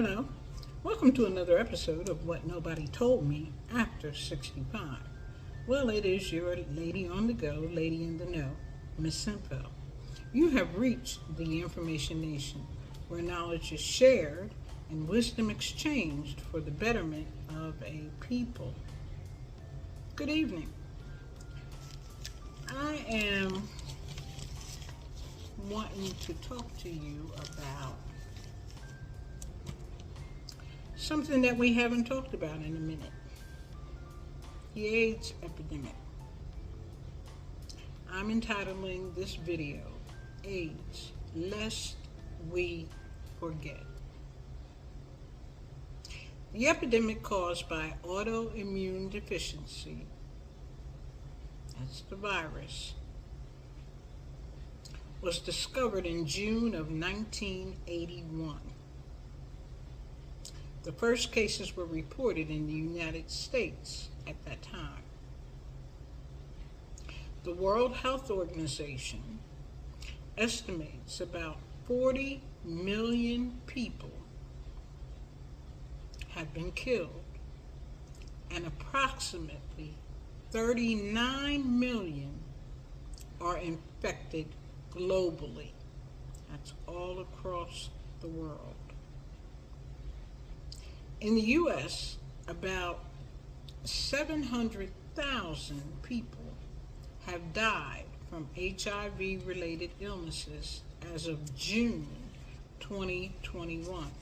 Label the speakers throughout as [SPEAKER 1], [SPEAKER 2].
[SPEAKER 1] Hello. Welcome to another episode of What Nobody Told Me After 65. Well, it is your lady on the go, lady in the know, Miss Simpel. You have reached the Information Nation, where knowledge is shared and wisdom exchanged for the betterment of a people. Good evening. I am wanting to talk to you about something that we haven't talked about in a minute. The AIDS epidemic. I'm entitling this video, AIDS, Lest We Forget. The epidemic caused by autoimmune deficiency, that's the virus, was discovered in June of 1981. The first cases were reported in the United States at that time. The World Health Organization estimates about 40 million people have been killed, and approximately 39 million are infected globally. That's all across the world. In the U.S., about 700,000 people have died from HIV-related illnesses as of June 2021.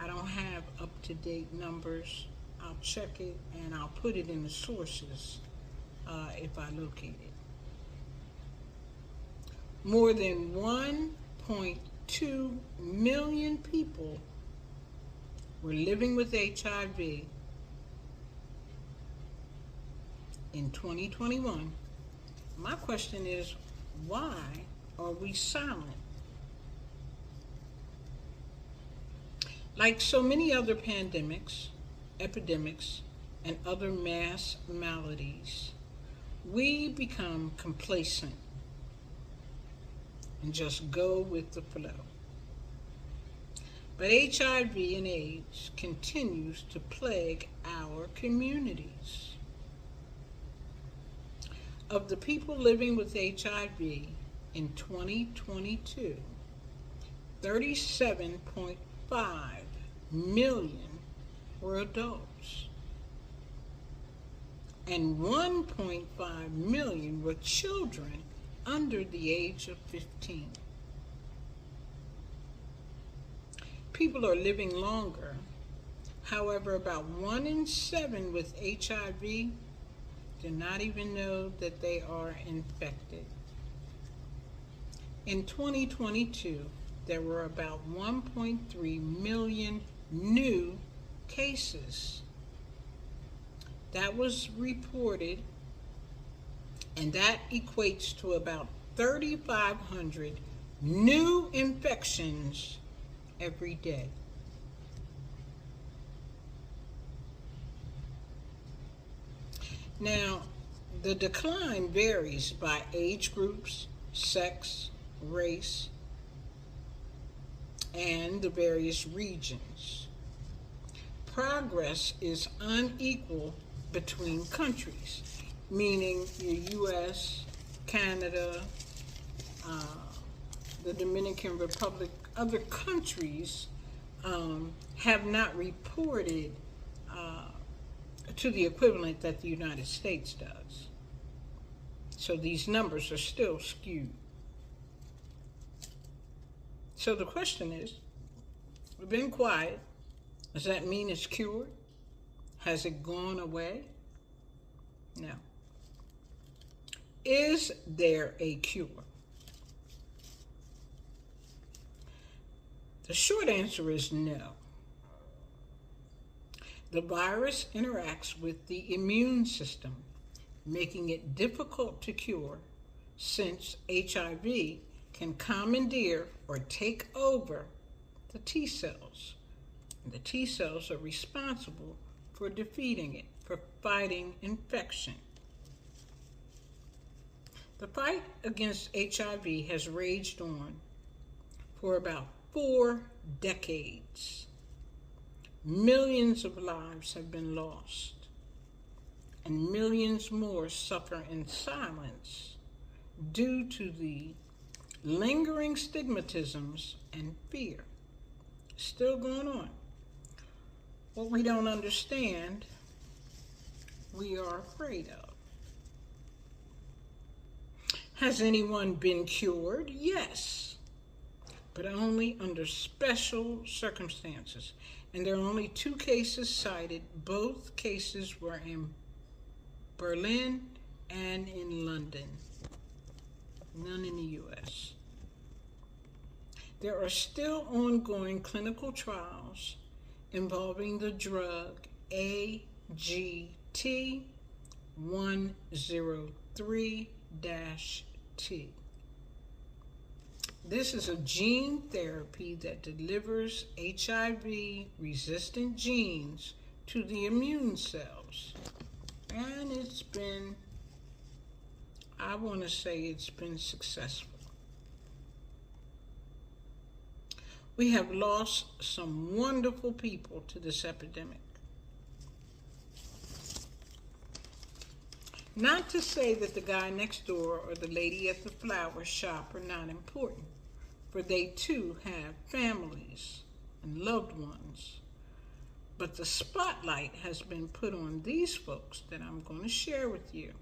[SPEAKER 1] I don't have up-to-date numbers. I'll check it and I'll put it in the sources if I locate it. More than 1.2 million people were living with HIV in 2021. My question is, why are we silent? Like so many other pandemics, epidemics, and other mass maladies, we become complacent and just go with the flow. But HIV and AIDS continues to plague our communities. Of the people living with HIV in 2022, 37.5 million were adults, and 1.5 million were children under the age of 15. People are living longer. However, about 1 in 7 with HIV do not even know that they are infected. In 2022, there were about 1.3 million new cases. That was reported, and that equates to about 3,500 new infections every day. Now, the decline varies by age groups, sex, race, and the various regions. Progress is unequal between countries, meaning the U.S., Canada, the Dominican Republic, other countries have not reported to the equivalent that the United States does. So these numbers are still skewed. So the question is, we've been quiet. Does that mean it's cured? Has it gone away? No. Is there a cure? The short answer is no. The virus interacts with the immune system, making it difficult to cure, since HIV can commandeer or take over the T cells. And the T cells are responsible for defeating it, for fighting infection. The fight against HIV has raged on for about 4 decades. Millions of lives have been lost, and millions more suffer in silence due to the lingering stigmatisms and fear still going on. What we don't understand, we are afraid of. Has anyone been cured? Yes, but only under special circumstances. And there are only 2 cases cited. Both cases were in Berlin and in London. None in the U.S. There are still ongoing clinical trials involving the drug AGT-103-T. This is a gene therapy that delivers HIV-resistant genes to the immune cells. And it's been successful. We have lost some wonderful people to this epidemic. Not to say that the guy next door or the lady at the flower shop are not important, for they too have families and loved ones. But the spotlight has been put on these folks that I'm going to share with you.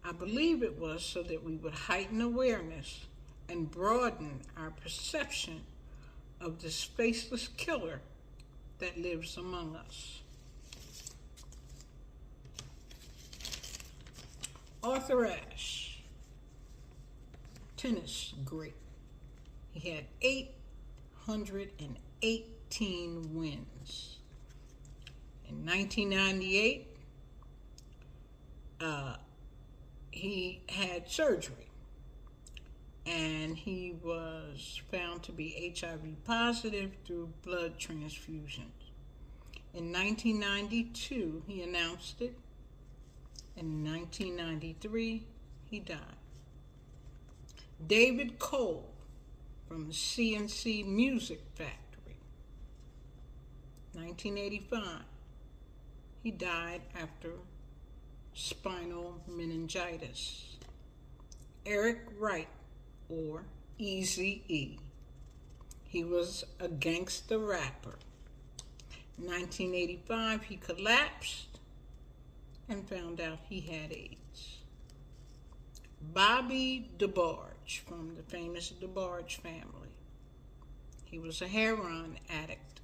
[SPEAKER 1] I believe it was so that we would heighten awareness and broaden our perception of this faceless killer that lives among us. Arthur Ashe, tennis great. He had 818 wins. In 1998, he had surgery, and he was found to be HIV positive through blood transfusions. In 1992, he announced it. In 1993, he died. David Cole from the CNC Music Factory, 1985. He died after spinal meningitis. Eric Wright, or Eazy-E. He was a gangster rapper. In 1985, he collapsed and found out he had AIDS. Bobby DeBarge from the famous DeBarge family. He was a heroin addict.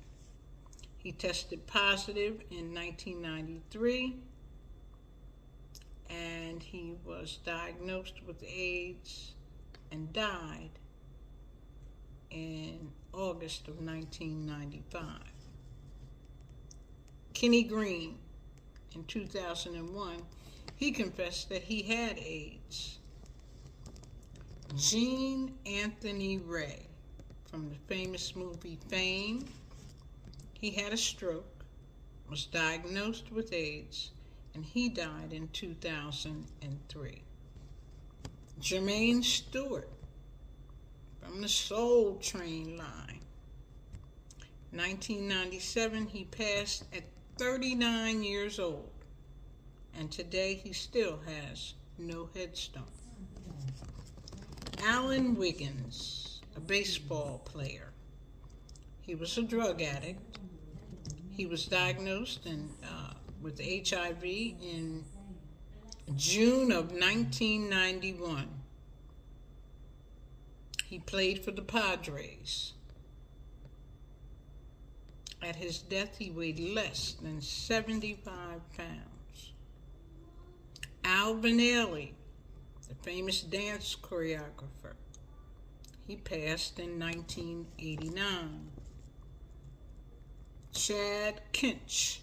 [SPEAKER 1] He tested positive in 1993, and he was diagnosed with AIDS and died in August of 1995. Kenny Green, in 2001, he confessed that he had AIDS. Gene Anthony Ray, from the famous movie Fame, he had a stroke, was diagnosed with AIDS, and he died in 2003. Jermaine Stewart, from the Soul Train line. 1997, he passed at 39 years old, and today he still has no headstone. Alan Wiggins, a baseball player. He was a drug addict. He was diagnosed with HIV in June of 1991. He played for the Padres. At his death, he weighed less than 75 pounds. Al Vanelli, the famous dance choreographer, he passed in 1989. Chad Kinch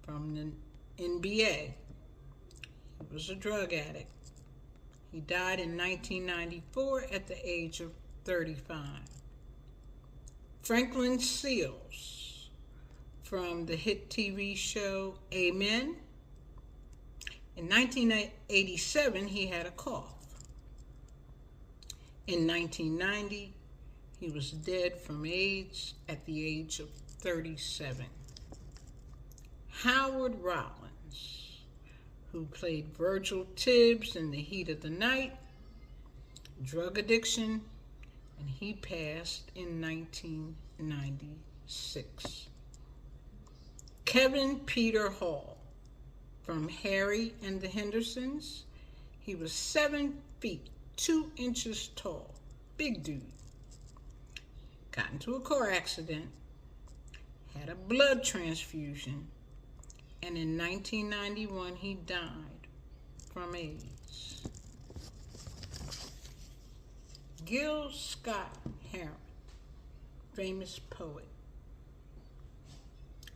[SPEAKER 1] from the NBA, he was a drug addict. He died in 1994 at the age of 35. Franklin Seals from the hit TV show Amen. In 1987, he had a cough. In 1990, He was dead from AIDS at the age of 37. Howard Rollins, who played Virgil Tibbs in The Heat of the Night, drug addiction, and he passed in 1996. Kevin Peter Hall, from Harry and the Hendersons. He was 7 feet 2 inches tall, big dude. Got into a car accident, had a blood transfusion, and in 1991 he died from AIDS. Gil Scott-Heron, famous poet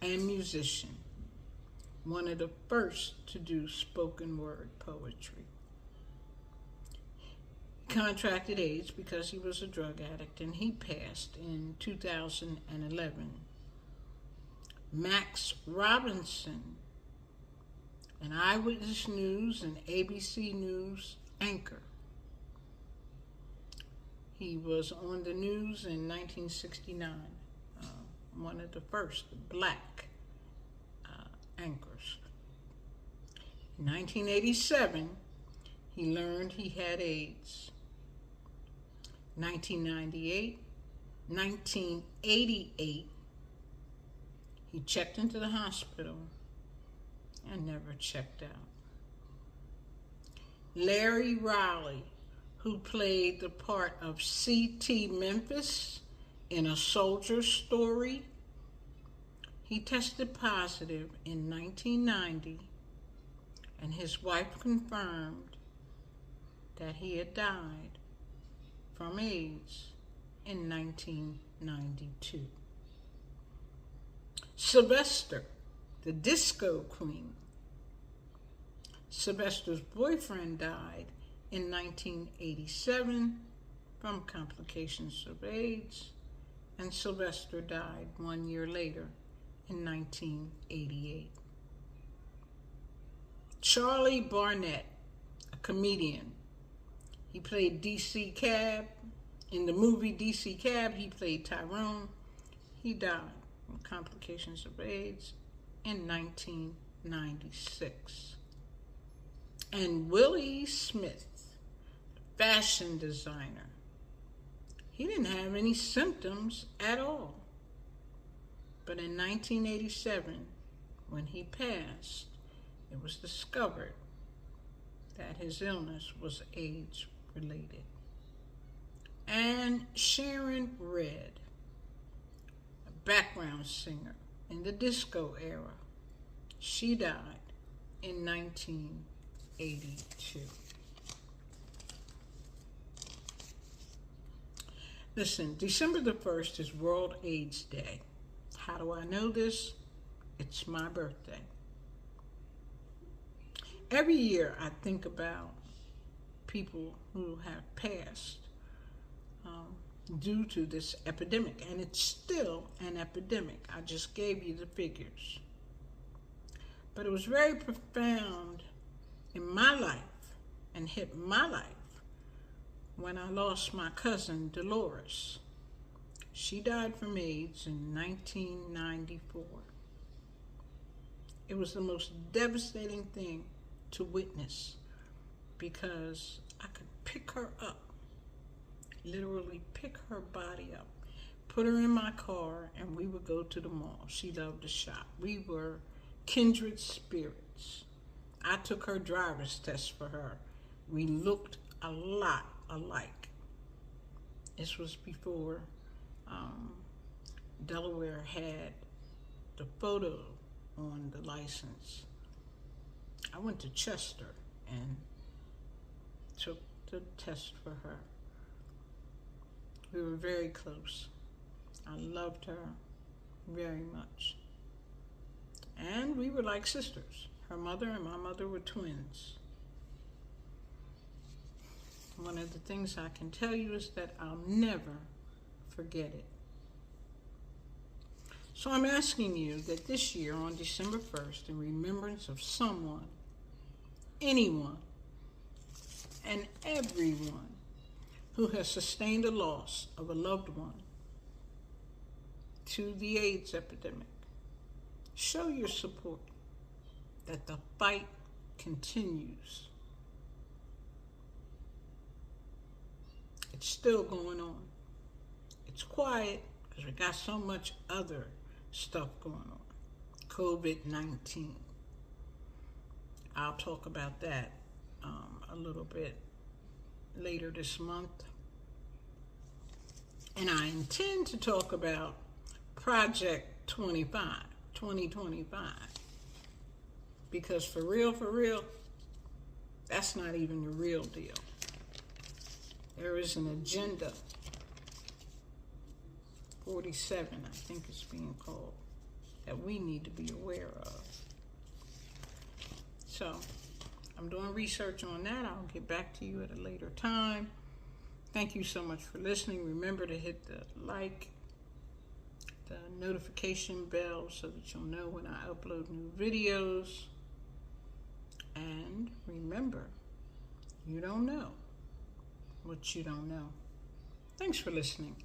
[SPEAKER 1] and musician, one of the first to do spoken word poetry. He contracted AIDS because he was a drug addict, and he passed in 2011. Max Robinson, an Eyewitness News and ABC News anchor. He was on the news in 1969, one of the first black anchors. In 1987, he learned he had AIDS. 1988, he checked into the hospital and never checked out. Larry Riley, who played the part of C.T. Memphis in A Soldier Story, he tested positive in 1990, and his wife confirmed that he had died from AIDS in 1992. Sylvester, the disco queen. Sylvester's boyfriend died in 1987 from complications of AIDS, and Sylvester died 1 year later in 1988. Charlie Barnett, a comedian. He played DC Cab. In the movie DC Cab, he played Tyrone. He died from complications of AIDS in 1996. And Willie Smith, fashion designer. He didn't have any symptoms at all. But in 1987, when he passed, it was discovered that his illness was AIDS-related. And Sharon Redd, a background singer in the disco era, she died in 1982. Listen, December the 1st is World AIDS Day. How do I know this? It's my birthday. Every year I think about people who have passed due to this epidemic, and it's still an epidemic. I just gave you the figures. But it was very profound in my life and hit my life when I lost my cousin Dolores. She died from AIDS in 1994. It was the most devastating thing to witness because I could pick her up, literally pick her body up, put her in my car, and we would go to the mall. She loved to shop. We were kindred spirits. I took her driver's test for her. We looked a lot alike. This was before Delaware had the photo on the license. I went to Chester and took the test for her. We were very close. I loved her very much. And we were like sisters. Her mother and my mother were twins. One of the things I can tell you is that I'll never forget it. So I'm asking you that this year on December 1st, in remembrance of someone, anyone, and everyone who has sustained a loss of a loved one to the AIDS epidemic, show your support that the fight continues. It's still going on. It's quiet because we got so much other stuff going on. COVID-19. I'll talk about that a little bit later this month. And I intend to talk about Project 2025. Because for real, that's not even the real deal. There is an agenda, 47, I think it's being called, that we need to be aware of. So, I'm doing research on that. I'll get back to you at a later time. Thank you so much for listening. Remember to hit the like, the notification bell so that you'll know when I upload new videos. And remember, you don't know what you don't know. Thanks for listening.